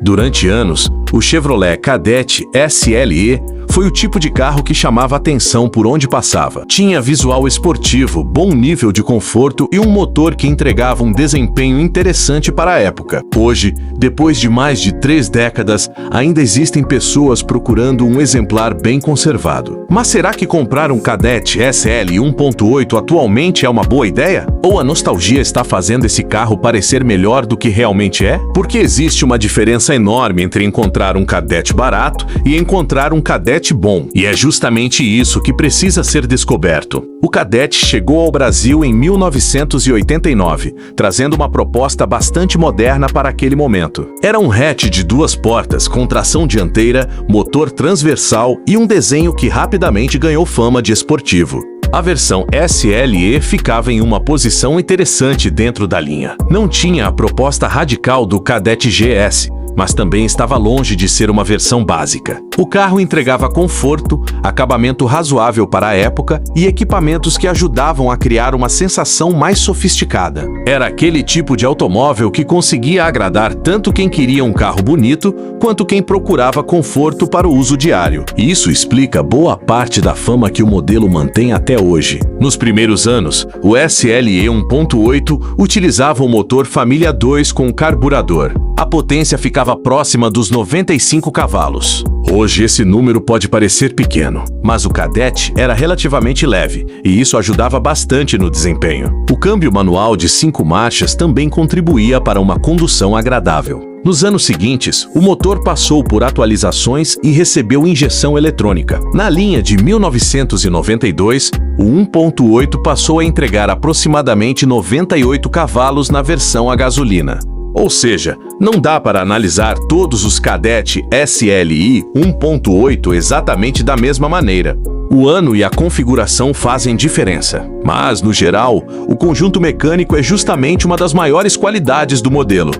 Durante anos, o Chevrolet Kadett SLE foi o tipo de carro que chamava atenção por onde passava. Tinha visual esportivo, bom nível de conforto e um motor que entregava um desempenho interessante para a época. Hoje, depois de mais de 3 décadas, ainda existem pessoas procurando um exemplar bem conservado. Mas será que comprar um Kadett SL 1.8 atualmente é uma boa ideia? Ou a nostalgia está fazendo esse carro parecer melhor do que realmente é? Porque existe uma diferença enorme entre encontrar um Kadett barato e encontrar um Kadett bom. E é justamente isso que precisa ser descoberto. O Kadett chegou ao Brasil em 1989, trazendo uma proposta bastante moderna para aquele momento. Era um hatch de 2 portas, com tração dianteira, motor transversal e um desenho que rapidamente ganhou fama de esportivo. A versão SLE ficava em uma posição interessante dentro da linha. Não tinha a proposta radical do Kadett GS, mas também estava longe de ser uma versão básica. O carro entregava conforto, acabamento razoável para a época e equipamentos que ajudavam a criar uma sensação mais sofisticada. Era aquele tipo de automóvel que conseguia agradar tanto quem queria um carro bonito, quanto quem procurava conforto para o uso diário. E isso explica boa parte da fama que o modelo mantém até hoje. Nos primeiros anos, o SLE 1.8 utilizava um motor família 2 com carburador. A potência ficava próxima dos 95 cavalos. Hoje esse número pode parecer pequeno, mas o Kadett era relativamente leve e isso ajudava bastante no desempenho. O câmbio manual de 5 marchas também contribuía para uma condução agradável. Nos anos seguintes, o motor passou por atualizações e recebeu injeção eletrônica. Na linha de 1992, o 1.8 passou a entregar aproximadamente 98 cavalos na versão a gasolina. Ou seja, não dá para analisar todos os Kadett SLI 1.8 exatamente da mesma maneira. O ano e a configuração fazem diferença. Mas, no geral, o conjunto mecânico é justamente uma das maiores qualidades do modelo.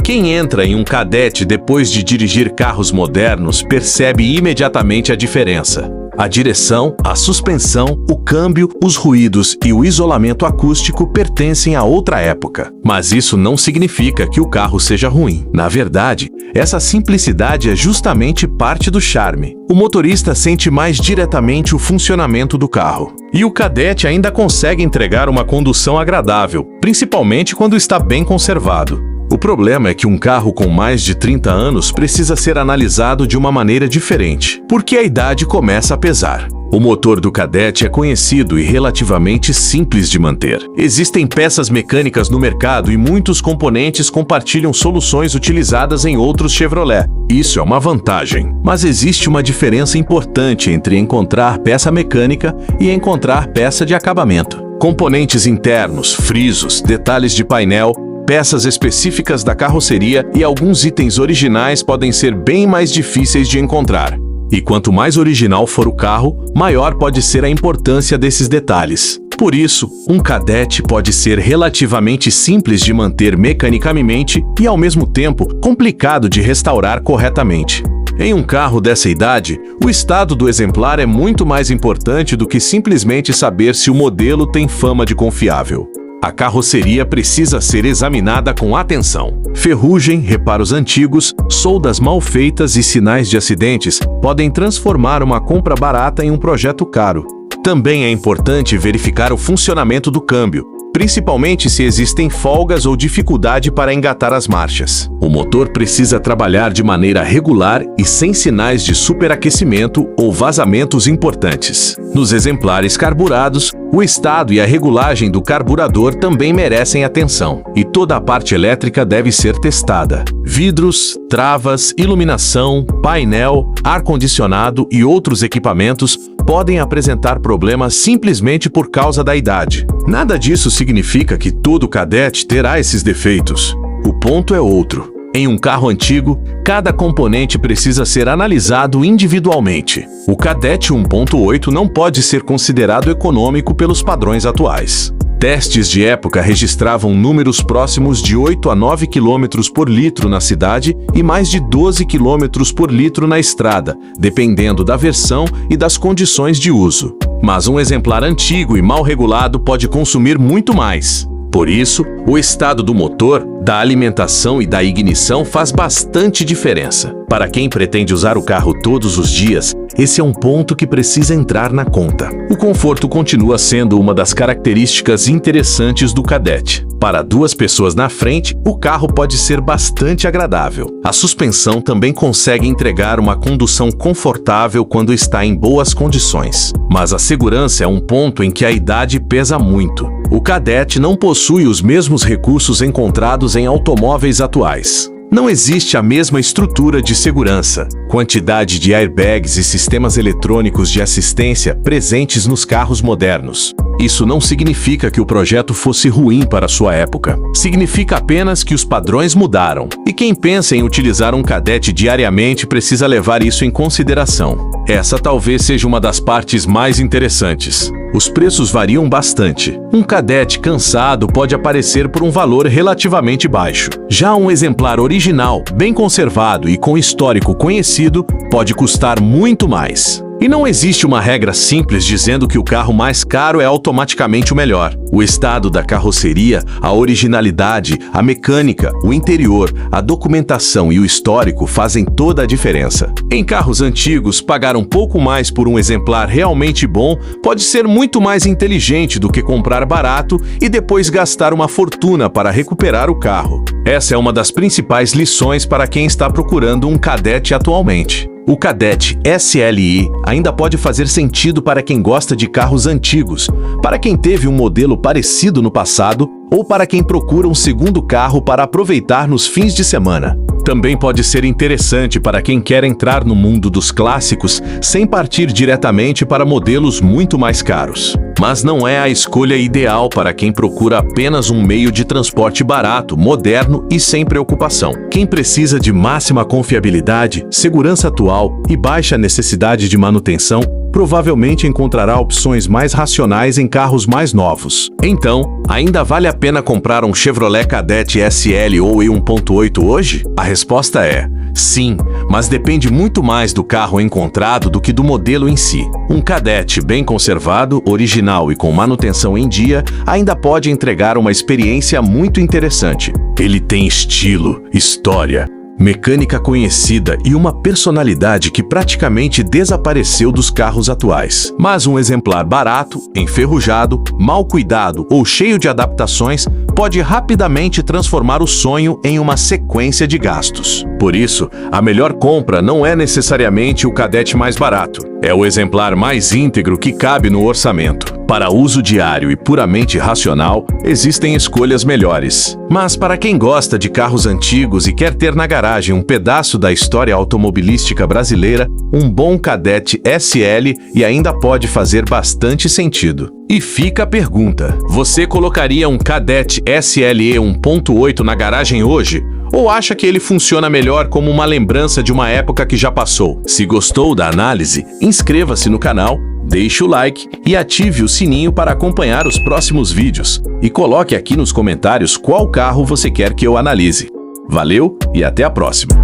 Quem entra em um Kadett depois de dirigir carros modernos percebe imediatamente a diferença. A direção, a suspensão, o câmbio, os ruídos e o isolamento acústico pertencem a outra época. Mas isso não significa que o carro seja ruim. Na verdade, essa simplicidade é justamente parte do charme. O motorista sente mais diretamente o funcionamento do carro. E o Kadett ainda consegue entregar uma condução agradável, principalmente quando está bem conservado. O problema é que um carro com mais de 30 anos precisa ser analisado de uma maneira diferente, porque a idade começa a pesar. O motor do Kadett é conhecido e relativamente simples de manter. Existem peças mecânicas no mercado e muitos componentes compartilham soluções utilizadas em outros Chevrolet. Isso é uma vantagem. Mas existe uma diferença importante entre encontrar peça mecânica e encontrar peça de acabamento. Componentes internos, frisos, detalhes de painel, peças específicas da carroceria e alguns itens originais podem ser bem mais difíceis de encontrar. E quanto mais original for o carro, maior pode ser a importância desses detalhes. Por isso, um Kadett pode ser relativamente simples de manter mecanicamente e, ao mesmo tempo, complicado de restaurar corretamente. Em um carro dessa idade, o estado do exemplar é muito mais importante do que simplesmente saber se o modelo tem fama de confiável. A carroceria precisa ser examinada com atenção. Ferrugem, reparos antigos, soldas mal feitas e sinais de acidentes podem transformar uma compra barata em um projeto caro. Também é importante verificar o funcionamento do câmbio, principalmente se existem folgas ou dificuldade para engatar as marchas. O motor precisa trabalhar de maneira regular e sem sinais de superaquecimento ou vazamentos importantes. Nos exemplares carburados, o estado e a regulagem do carburador também merecem atenção, e toda a parte elétrica deve ser testada. Vidros, travas, iluminação, painel, ar-condicionado e outros equipamentos podem apresentar problemas simplesmente por causa da idade. Nada disso significa que todo Kadett terá esses defeitos. O ponto é outro. Em um carro antigo, cada componente precisa ser analisado individualmente. O Kadett 1.8 não pode ser considerado econômico pelos padrões atuais. Testes de época registravam números próximos de 8 a 9 km por litro na cidade e mais de 12 km por litro na estrada, dependendo da versão e das condições de uso. Mas um exemplar antigo e mal regulado pode consumir muito mais. Por isso, o estado do motor, da alimentação e da ignição faz bastante diferença. Para quem pretende usar o carro todos os dias, esse é um ponto que precisa entrar na conta. O conforto continua sendo uma das características interessantes do Kadett. Para 2 pessoas na frente, o carro pode ser bastante agradável. A suspensão também consegue entregar uma condução confortável quando está em boas condições. Mas a segurança é um ponto em que a idade pesa muito. O Kadett não possui os mesmos recursos encontrados em automóveis atuais. Não existe a mesma estrutura de segurança, quantidade de airbags e sistemas eletrônicos de assistência presentes nos carros modernos. Isso não significa que o projeto fosse ruim para sua época. Significa apenas que os padrões mudaram. E quem pensa em utilizar um Kadett diariamente precisa levar isso em consideração. Essa talvez seja uma das partes mais interessantes. Os preços variam bastante. Um Kadett cansado pode aparecer por um valor relativamente baixo. Já um exemplar original, bem conservado e com histórico conhecido, pode custar muito mais. E não existe uma regra simples dizendo que o carro mais caro é automaticamente o melhor. O estado da carroceria, a originalidade, a mecânica, o interior, a documentação e o histórico fazem toda a diferença. Em carros antigos, pagar um pouco mais por um exemplar realmente bom pode ser muito mais inteligente do que comprar barato e depois gastar uma fortuna para recuperar o carro. Essa é uma das principais lições para quem está procurando um Kadett atualmente. O Kadett SLI ainda pode fazer sentido para quem gosta de carros antigos, para quem teve um modelo parecido no passado ou para quem procura um segundo carro para aproveitar nos fins de semana. Também pode ser interessante para quem quer entrar no mundo dos clássicos sem partir diretamente para modelos muito mais caros. Mas não é a escolha ideal para quem procura apenas um meio de transporte barato, moderno e sem preocupação. Quem precisa de máxima confiabilidade, segurança atual e baixa necessidade de manutenção, provavelmente encontrará opções mais racionais em carros mais novos. Então, ainda vale a pena comprar um Chevrolet Kadett SL ou E1.8 hoje? A resposta é sim, mas depende muito mais do carro encontrado do que do modelo em si. Um Kadett bem conservado, original e com manutenção em dia ainda pode entregar uma experiência muito interessante. Ele tem estilo, história, mecânica conhecida e uma personalidade que praticamente desapareceu dos carros atuais. Mas um exemplar barato, enferrujado, mal cuidado ou cheio de adaptações pode rapidamente transformar o sonho em uma sequência de gastos. Por isso, a melhor compra não é necessariamente o Kadett mais barato. É o exemplar mais íntegro que cabe no orçamento. Para uso diário e puramente racional, existem escolhas melhores. Mas para quem gosta de carros antigos e quer ter na garagem um pedaço da história automobilística brasileira, um bom Kadett SL e ainda pode fazer bastante sentido. E fica a pergunta: você colocaria um Kadett SLE 1.8 na garagem hoje? Ou acha que ele funciona melhor como uma lembrança de uma época que já passou? Se gostou da análise, inscreva-se no canal, deixe o like e ative o sininho para acompanhar os próximos vídeos. E coloque aqui nos comentários qual carro você quer que eu analise. Valeu e até a próxima!